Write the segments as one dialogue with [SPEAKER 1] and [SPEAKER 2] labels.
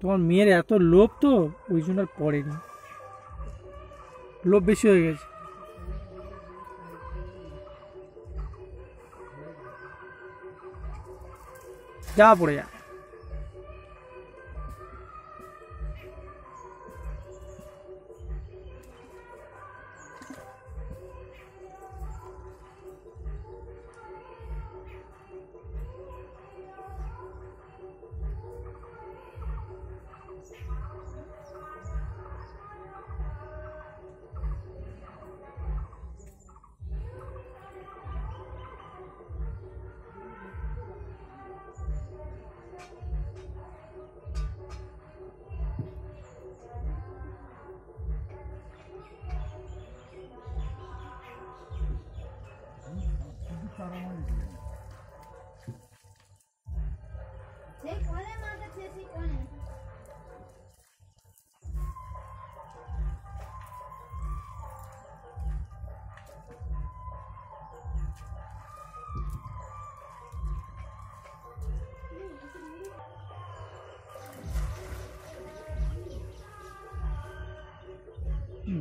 [SPEAKER 1] তোমার মেয়ের এত লোভ তো ওই জন্য আর পড়েনি, লোভ বেশি হয়ে গেছে। যা পড়ে যা।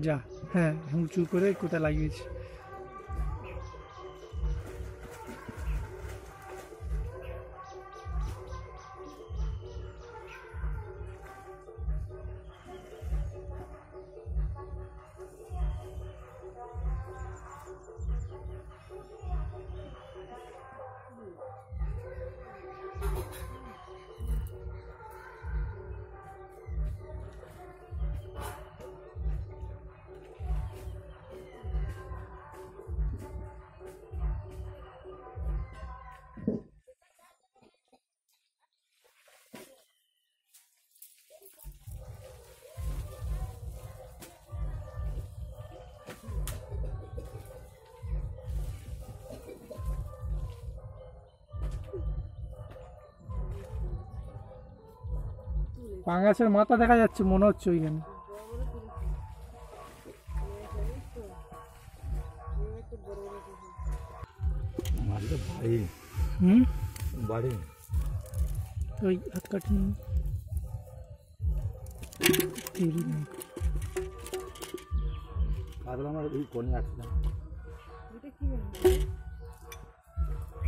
[SPEAKER 1] যা, হ্যাঁ উঁচু করে কোথায় লাগিয়েছি। পাঙ্গাসের মাথা দেখা যাচ্ছে মনে হচ্ছে ওইখানে।
[SPEAKER 2] বাড়ি
[SPEAKER 1] ওই হাত কাটিনি
[SPEAKER 2] আমার ওই কোণে আসলাম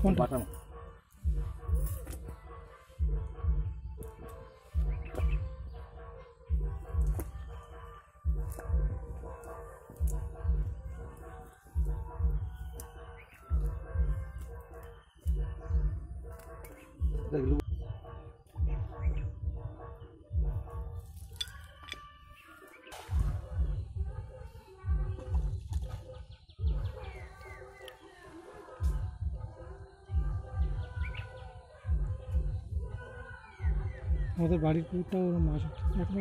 [SPEAKER 1] কোনটা? আমাদের বাড়ির পুকুরটা ওরা মাছ এখনো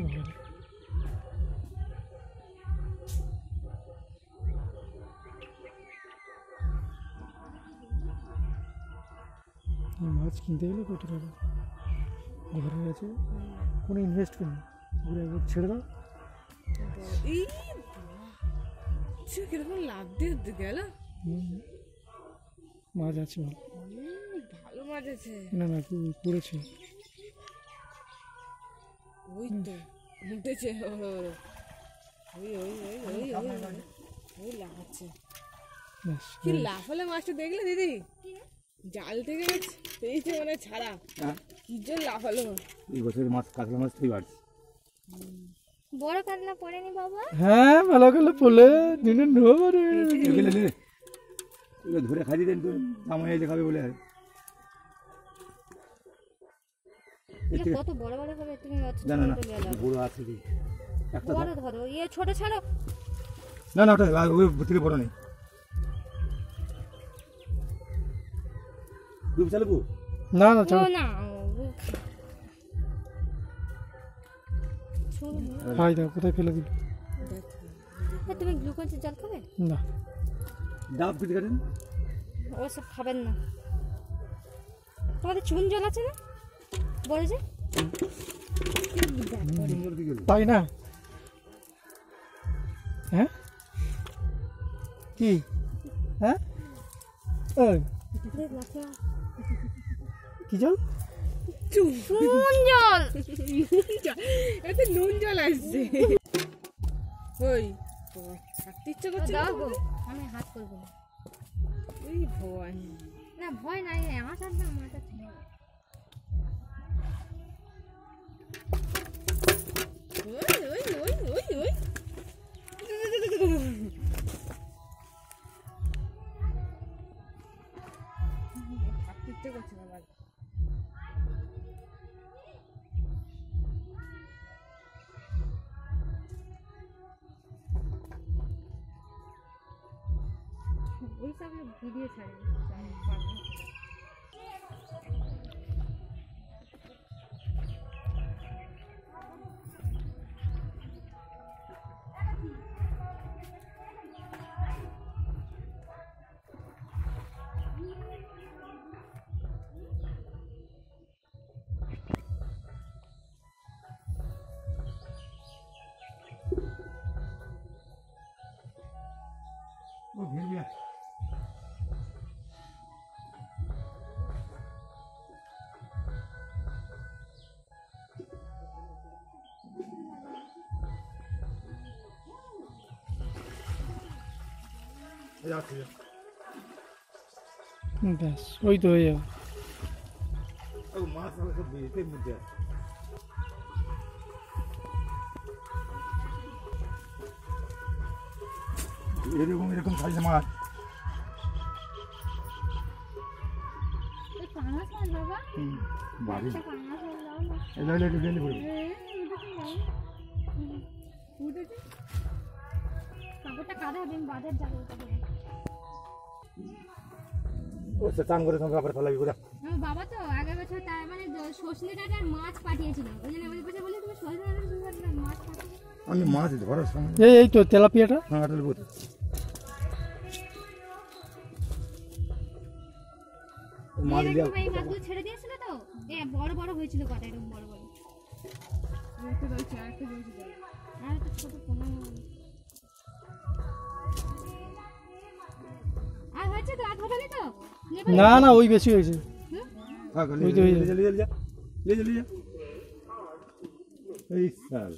[SPEAKER 1] ভালো মাছ কিনতে গেলে কত টাকা ঘরে আছে, কোনো ইনভেস্ট করি ঘুরে একবার ছেড়ে দাও।
[SPEAKER 3] কিরকম লাভ দিয়ে গেল,
[SPEAKER 1] মাছ আছে
[SPEAKER 3] ভালো মাছ আছে।
[SPEAKER 1] না না পড়েছে
[SPEAKER 3] ওই তো উঠেছে, ওই ওই ওই ওই ওই লাফাচ্ছে। কি লাফালে মাছটা দেখলে দিদি? জাল থেকে পেয়েছে মানে ছাড়া, কি জন্য লাফালো।
[SPEAKER 2] এই বছর মাছ কাতলা মাছ তুই বাড়ছি,
[SPEAKER 4] বড় কাতলা পড়েনি বাবা?
[SPEAKER 1] হ্যাঁ ভালো কাতলা পড়লে দিনে নেবরে
[SPEAKER 2] ধরে খাই দিতেন তো আমার এই খাবে বলে।
[SPEAKER 4] কত বড় বড় হবে তুমি?
[SPEAKER 2] না না বড় আছে কি একটা
[SPEAKER 4] বড় ধরো, ইয়ে ছোট ছাড়ো।
[SPEAKER 2] না না ওটা ওই থেকে বড় নেই। ডুব চালবো
[SPEAKER 1] না না চলো
[SPEAKER 4] না
[SPEAKER 1] ভাই দাও, কোথায় ফেলে দিল?
[SPEAKER 4] তুমি গ্লুকোজের জল খাবে?
[SPEAKER 1] না
[SPEAKER 2] ডাব পিঠে কাটেন,
[SPEAKER 4] ওসব খাবেন না। তোমাদের চুন জল আছে না বলে যে?
[SPEAKER 1] তাই না? হ্যাঁ কি হ্যাঁ কি জল?
[SPEAKER 4] নুন জল।
[SPEAKER 3] এতে নুন জল আসছে। ওই থাকতে ইচ্ছে করছে
[SPEAKER 4] দাও গো, আমি হাত করবো না।
[SPEAKER 3] এই ভয়
[SPEAKER 4] না ভয় নাই, আমার হাত না, আমার হাত ছিল।
[SPEAKER 3] ওই ওই ওই ওই ওই থাকতে ইচ্ছে করছে না আমার।
[SPEAKER 4] ওই সব ভিডিও ছাড়ে।
[SPEAKER 2] ও ঘেরবি না। এই আসছে যে।
[SPEAKER 1] ব্যাস ওই তো হয়ে যাবে।
[SPEAKER 2] ও মাছ আবার সব বেরিয়ে মধ্যে আছে। এরকম এরকম সাইজের মাছ
[SPEAKER 4] এই পাঙাশ মাছ বাবা,
[SPEAKER 2] বাড়ি
[SPEAKER 4] একটা পাঙাশ মাছ দাও না।
[SPEAKER 2] এলে এলে একটু গেলে পড়বে।
[SPEAKER 3] উঠেছে
[SPEAKER 4] কাপড়টা কাঁধে হবে, আমি বাজার যাবো ওটা করে।
[SPEAKER 2] ও চান করে তোমাকে আবার ফেলাবি করে।
[SPEAKER 4] আমার বাবা তো আগের বছর তার মানে সজনে ডাঁটার মাছ পাঠিয়েছিল, ওই জন্য আমাদের কাছে বলে তুমি সজনে ডাঁটার মাছ পাঠিয়ে।
[SPEAKER 2] আমি মাছ ধরার সময়
[SPEAKER 1] এই তো তেলাপিয়াটা।
[SPEAKER 2] হাঁটার বোধ মাছ
[SPEAKER 4] এই
[SPEAKER 2] দিয়ে
[SPEAKER 4] মাছগুলো ছেড়ে দিয়েছিল তো, এ বড় বড় হয়েছিল কটা, এরকম বড় বড়।
[SPEAKER 3] একটা রয়েছে আরেকটা রয়েছে
[SPEAKER 4] আর একটা ছোট পোনা আর হয়েছে তো, আর হবে না তো? নেবে?
[SPEAKER 1] না না ওই বেশি হয়েছে।
[SPEAKER 2] হ্যাঁ
[SPEAKER 1] ওই তো, ওই তো।
[SPEAKER 2] ले जा ले जा ले जा ले जा এই সাল